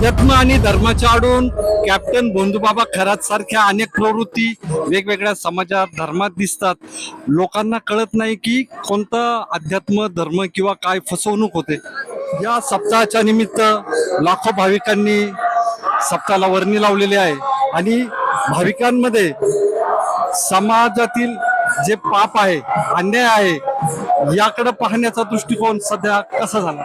अध्यात्म आणि धर्माच्या आडून कॅप्टन भोंदूबाबा खरात सारख्या अनेक प्रवृत्ती वेगवेगळ्या समाजात धर्मात दिसतात. लोकांना कळत नाही की कोणता अध्यात्म धर्म किंवा काय फसवणूक होते. या सप्ताहाच्या निमित्त लाखो भाविकांनी सप्ताहाला वर्णी लावलेली आहे आणि भाविकांमध्ये समाजातील जे पाप आहे, अन्याय आहे, याकडे पाहण्याचा दृष्टिकोन सध्या कसा झाला.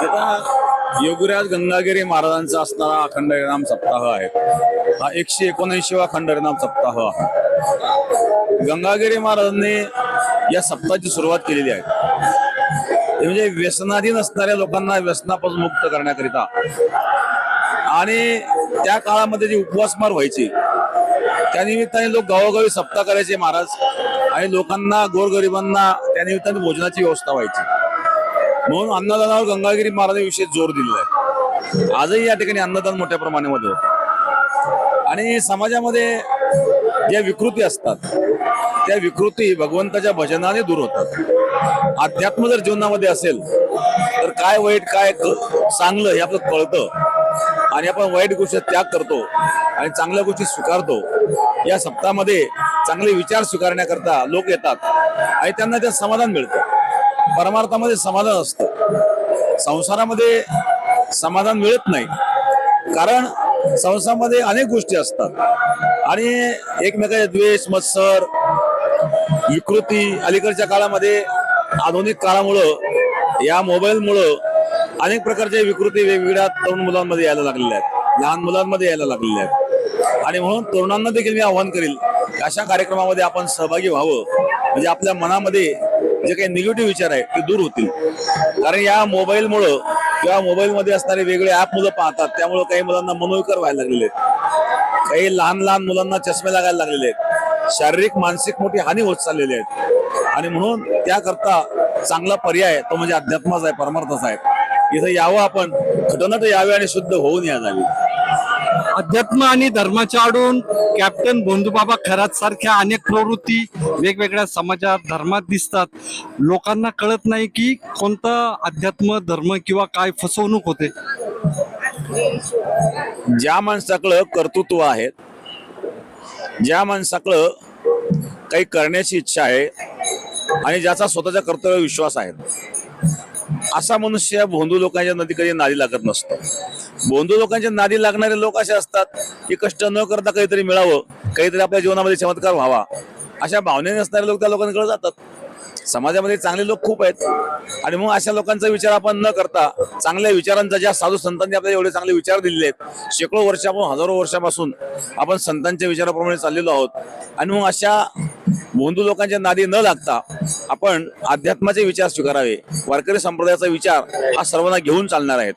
आता योगीराज गंगागिरी महाराजांचा असणारा अखंड हरिनाम सप्ताह आहे. हा 179वा अखंड हरिनाम सप्ताह आहे. गंगागिरी महाराजांनी या सप्ताहाची सुरुवात केलेली आहे. ते म्हणजे व्यसनाधीन असणाऱ्या लोकांना व्यसनापासून मुक्त करण्याकरिता आणि त्या काळामध्ये जी उपवासमार व्हायची त्या निमित्ताने लोक गावोगावी सप्ताह करायचे महाराज आणि लोकांना गोरगरिबांना त्या निमित्ताने भोजनाची व्यवस्था व्हायची. म्हणून अन्नदानावर गंगागिरी महाराजांनी विशेष जोर दिलेला आहे. आजही या ठिकाणी अन्नदान मोठ्या प्रमाणामध्ये होतं आणि समाजामध्ये ज्या विकृती असतात त्या विकृती भगवंताच्या भजनाने दूर होतात. अध्यात्म जर जीवनामध्ये असेल तर काय वाईट काय चांगलं हे आपलं कळतं आणि आपण वाईट गोष्टी त्याग करतो आणि चांगल्या गोष्टी स्वीकारतो. या सप्ताहामध्ये चांगले विचार स्वीकारण्याकरता लोक येतात आणि त्यांना त्यात समाधान मिळतं. परमार्थामध्ये समाधान असतं. संसारामध्ये समाधान मिळत नाही कारण संसारामध्ये अनेक गोष्टी असतात आणि एकमेकांचे द्वेष मत्सर विकृती अलीकडच्या काळामध्ये आधुनिक काळामुळं या मोबाईलमुळं अनेक प्रकारच्या विकृती वेगवेगळ्या तरुण मुलांमध्ये यायला लागलेल्या आहेत, लहान मुलांमध्ये यायला लागलेल्या आहेत. आणि म्हणून तरुणांना देखील मी आवाहन करेल अशा कार्यक्रमामध्ये आपण सहभागी व्हावं म्हणजे आपल्या मनामध्ये जे काही निगेटिव्ह विचार आहे ते दूर होतील. कारण या मोबाईलमुळं किंवा मोबाईलमध्ये असणारे वेगळे ऍप मुलं पाहतात त्यामुळे काही मुलांना मनोविकार व्हायला लागलेले आहेत, काही लहान लहान मुलांना चष्मे लागायला लागलेले आहेत, शारीरिक मानसिक मोठी हानी होत चाललेली आहे. आणि म्हणून त्याकरता चांगला पर्याय तो म्हणजे अध्यात्माचा आहे, परमार्थाचा आहे. इथं यावं आपण खटोनट यावे आणि शुद्ध होऊन या जावी. अध्यात्म आणि धर्माच्या आडून कॅप्टन भोंदूबाबा खरात सारख्या अनेक प्रवृत्ती वेगवेगळ्या समाजात धर्मात दिसतात. लोकांना कळत नाही की कोणता अध्यात्म धर्म किंवा काय फसवणूक होते. ज्या माणसाकडं कर्तृत्व आहे, ज्या माणसाकडं काही करण्याची इच्छा आहे आणि ज्याचा स्वतःच्या कर्तव्यावर विश्वास आहे असा मनुष्य भोंदू लोकांच्या नदी कधी नादी लागत नसतो. भोंदू लोकांच्या नादी लागणारे लोक असे असतात की कष्ट न करता काहीतरी मिळावं, काहीतरी आपल्या जीवनामध्ये चमत्कार व्हावा अशा भावनेने असणारे लोक त्या लोकांकडे जातात. समाजामध्ये चांगले लोक खूप आहेत आणि मग अशा लोकांचा विचार आपण न करता चांगल्या विचारांचा ज्या साधू संतांनी आपल्याला एवढे चांगले विचार दिलेले आहेत, शेकडो वर्षापासून हजारो वर्षापासून आपण संतांच्या विचाराप्रमाणे चाललेलो आहोत. आणि मग अशा भोंदू लोकांच्या नादी न लागता आपण अध्यात्माचे विचार स्वीकारावे. वारकरी संप्रदायाचा विचार हा सर्वांना घेऊन चालणार आहेत.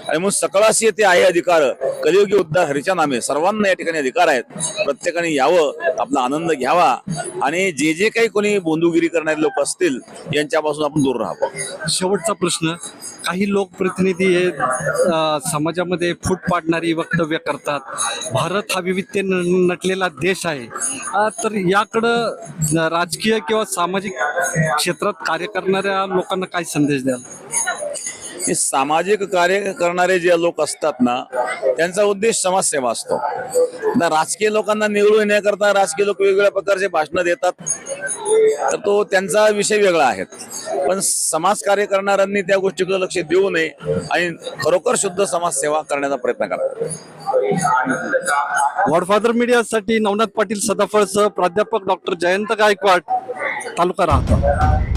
आणि मग सकळाशी ते आहे अधिकार कलियुगी उद्धार हरीच्या नामे. सर्वांना या ठिकाणी अधिकार आहेत. प्रत्येकाने यावं, आपला आनंद घ्यावा आणि जे जे काही कोणी भोंदूगिरी करणारे लोक असतील यांच्यापासून आपण दूर राहावं. शेवटचा प्रश्न, काही लोकप्रतिनिधी हे समाजामध्ये फूट पाडणारी वक्तव्य करतात. भारत हा विविधतेने नटलेला देश आहे, तर याकडं राजकीय किंवा सामाजिक क्षेत्रात कार्य करणाऱ्या लोकांना काय संदेश द्याल. हे सामाजिक कार्य करणारे जे लोक असतात ना त्यांचा उद्देश समाजसेवा असतो. राजकीय लोकांना निवडून येण्याकरता राजकीय लोक वेगवेगळ्या प्रकारचे भाषणं देतात तर तो त्यांचा विषय वेगळा आहे. पण समाज कार्य करणाऱ्यांनी त्या गोष्टीकडे लक्ष देऊ नये आणि खरोखर शुद्ध समाजसेवा करण्याचा प्रयत्न करावा. गॉडफादर मीडियासाठी नवनाथ पाटील सदाफळसह प्राध्यापक डॉक्टर जयंत गायकवाड, तालुका राहता.